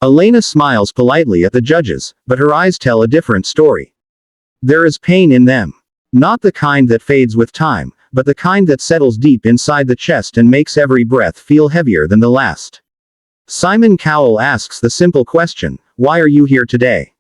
Elena smiles politely at the judges, but her eyes tell a different story. There is pain in them. Not the kind that fades with time, but the kind that settles deep inside the chest and makes every breath feel heavier than the last. Simon Cowell asks the simple question, "Why are you here today?"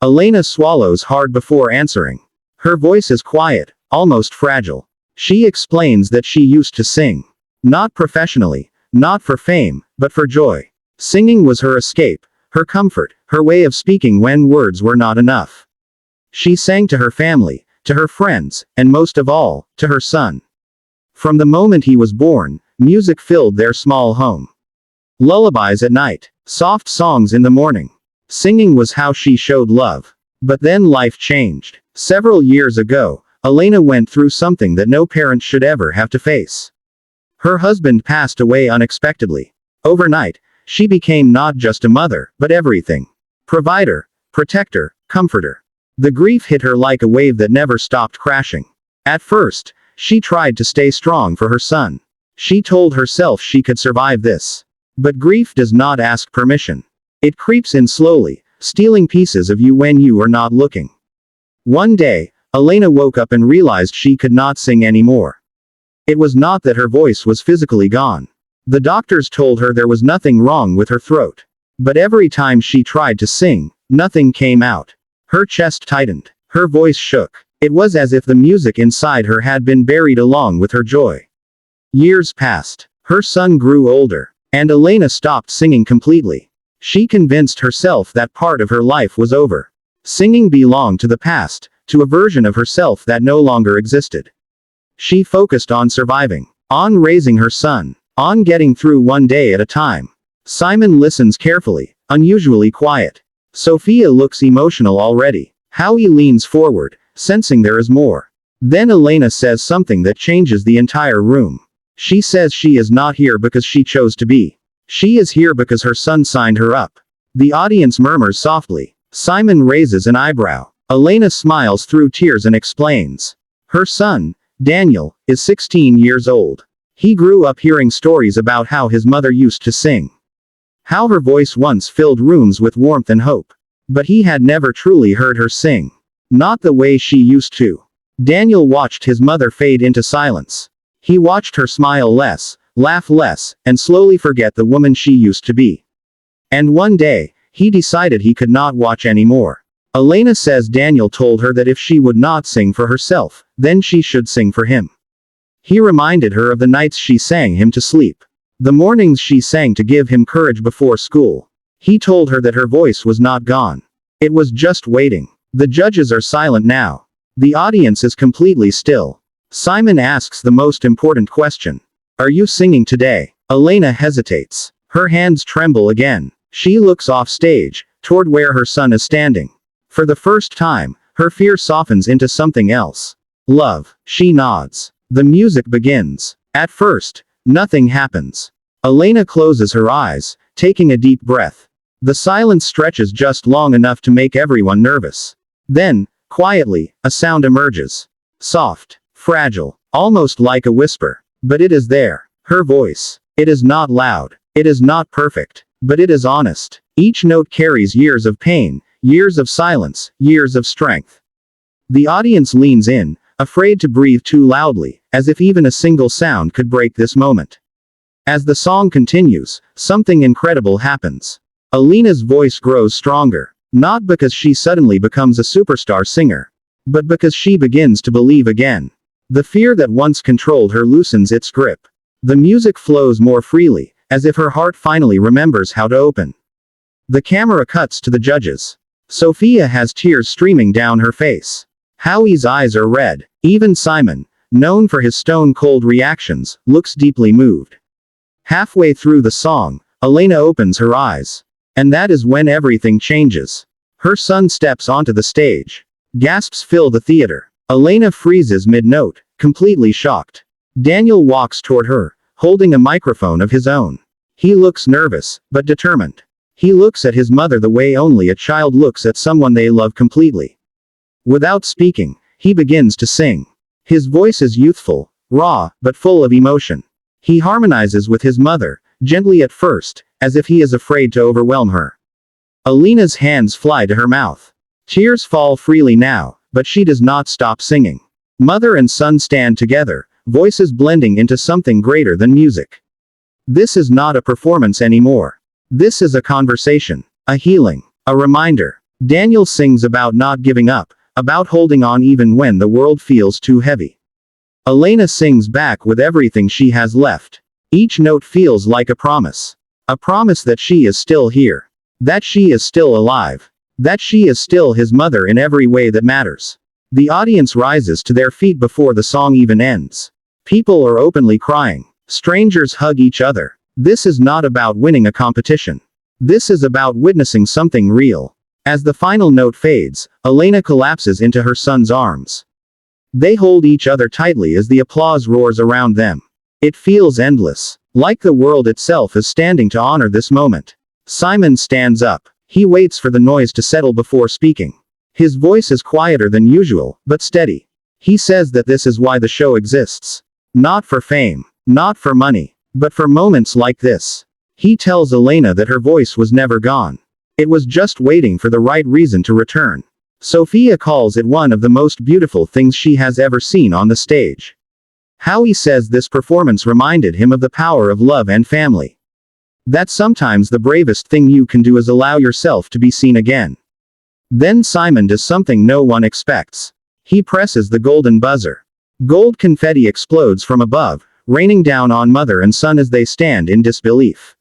Elena swallows hard before answering. Her voice is quiet, almost fragile. She explains that she used to sing. Not professionally, not for fame, but for joy. Singing was her escape, her comfort, her way of speaking when words were not enough. She sang to her family, to her friends, and most of all, to her son. From the moment he was born, music filled their small home. Lullabies at night, soft songs in the morning. Singing was how she showed love. But then life changed. Several years ago, Elena went through something that no parent should ever have to face. Her husband passed away unexpectedly. Overnight, she became not just a mother, but everything. Provider, protector, comforter. The grief hit her like a wave that never stopped crashing. At first, she tried to stay strong for her son. She told herself she could survive this. But grief does not ask permission. It creeps in slowly, stealing pieces of you when you are not looking. One day, Elena woke up and realized she could not sing anymore. It was not that her voice was physically gone. The doctors told her there was nothing wrong with her throat. But every time she tried to sing, nothing came out. Her chest tightened. Her voice shook. It was as if the music inside her had been buried along with her joy. Years passed. Her son grew older. And Elena stopped singing completely. She convinced herself that part of her life was over. Singing belonged to the past, to a version of herself that no longer existed. She focused on surviving, on raising her son, on getting through one day at a time. Simon listens carefully, unusually quiet. Sophia looks emotional already. Howie leans forward, sensing there is more. Then Elena says something that changes the entire room. She says she is not here because she chose to be. She is here because her son signed her up. The audience murmurs softly. Simon raises an eyebrow. Elena smiles through tears and explains. Her son, Daniel, is 16 years old. He grew up hearing stories about how his mother used to sing. How her voice once filled rooms with warmth and hope. But he had never truly heard her sing. Not the way she used to. Daniel watched his mother fade into silence. He watched her smile less, laugh less, and slowly forget the woman she used to be. And one day, he decided he could not watch anymore. Elena says Daniel told her that if she would not sing for herself, then she should sing for him. He reminded her of the nights she sang him to sleep. The mornings she sang to give him courage before school. He told her that her voice was not gone. It was just waiting. The judges are silent now. The audience is completely still. Simon asks the most important question. Are you singing today? Elena hesitates. Her hands tremble again. She looks off stage, toward where her son is standing. For the first time, her fear softens into something else. Love. She nods. The music begins. At first, nothing happens. Elena closes her eyes, taking a deep breath. The silence stretches just long enough to make everyone nervous. Then, quietly, a sound emerges. Soft. Fragile, almost like a whisper. But it is there. Her voice. It is not loud. It is not perfect. But it is honest. Each note carries years of pain, years of silence, years of strength. The audience leans in, afraid to breathe too loudly, as if even a single sound could break this moment. As the song continues, something incredible happens. Elena's voice grows stronger. Not because she suddenly becomes a superstar singer. But because she begins to believe again. The fear that once controlled her loosens its grip. The music flows more freely, as if her heart finally remembers how to open. The camera cuts to the judges. Sophia has tears streaming down her face. Howie's eyes are red. Even Simon, known for his stone-cold reactions, looks deeply moved. Halfway through the song, Elena opens her eyes. And that is when everything changes. Her son steps onto the stage. Gasps fill the theater. Elena freezes mid-note, completely shocked. Daniel walks toward her, holding a microphone of his own. He looks nervous, but determined. He looks at his mother the way only a child looks at someone they love completely. Without speaking, he begins to sing. His voice is youthful, raw, but full of emotion. He harmonizes with his mother, gently at first, as if he is afraid to overwhelm her. Elena's hands fly to her mouth. Tears fall freely now, but she does not stop singing. Mother and son stand together, voices blending into something greater than music. This is not a performance anymore. This is a conversation, a healing, a reminder. Daniel sings about not giving up, about holding on even when the world feels too heavy. Elena sings back with everything she has left. Each note feels like a promise. A promise that she is still here. That she is still alive. That she is still his mother in every way that matters. The audience rises to their feet before the song even ends. People are openly crying. Strangers hug each other. This is not about winning a competition. This is about witnessing something real. As the final note fades, Elena collapses into her son's arms. They hold each other tightly as the applause roars around them. It feels endless, like the world itself is standing to honor this moment. Simon stands up. He waits for the noise to settle before speaking. His voice is quieter than usual, but steady. He says that this is why the show exists. Not for fame, not for money, but for moments like this. He tells Elena that her voice was never gone. It was just waiting for the right reason to return. Sophia calls it one of the most beautiful things she has ever seen on the stage. Howie says this performance reminded him of the power of love and family. That sometimes the bravest thing you can do is allow yourself to be seen again. Then Simon does something no one expects. He presses the golden buzzer. Gold confetti explodes from above, raining down on mother and son as they stand in disbelief.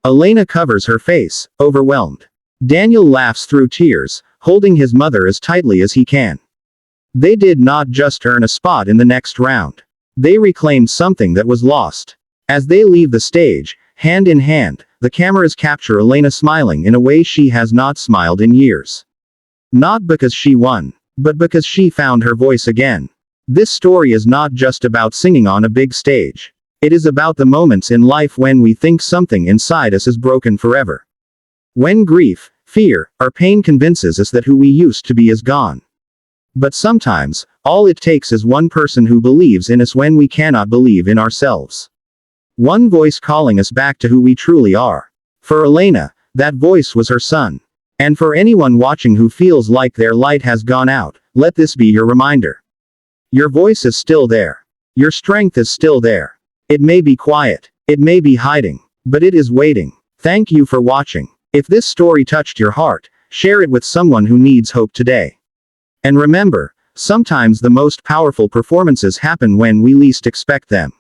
Elena covers her face, overwhelmed. Daniel laughs through tears, holding his mother as tightly as he can. They did not just earn a spot in the next round. They reclaimed something that was lost. As they leave the stage, hand in hand, the cameras capture Elena smiling in a way she has not smiled in years. Not because she won, but because she found her voice again. This story is not just about singing on a big stage. It is about the moments in life when we think something inside us is broken forever. When grief, fear, or pain convinces us that who we used to be is gone. But sometimes, all it takes is one person who believes in us when we cannot believe in ourselves. One voice calling us back to who we truly are. For Elena, that voice was her son. And for anyone watching who feels like their light has gone out, let this be your reminder. Your voice is still there. Your strength is still there. It may be quiet. It may be hiding. But it is waiting. Thank you for watching. If this story touched your heart, share it with someone who needs hope today. And remember, sometimes the most powerful performances happen when we least expect them.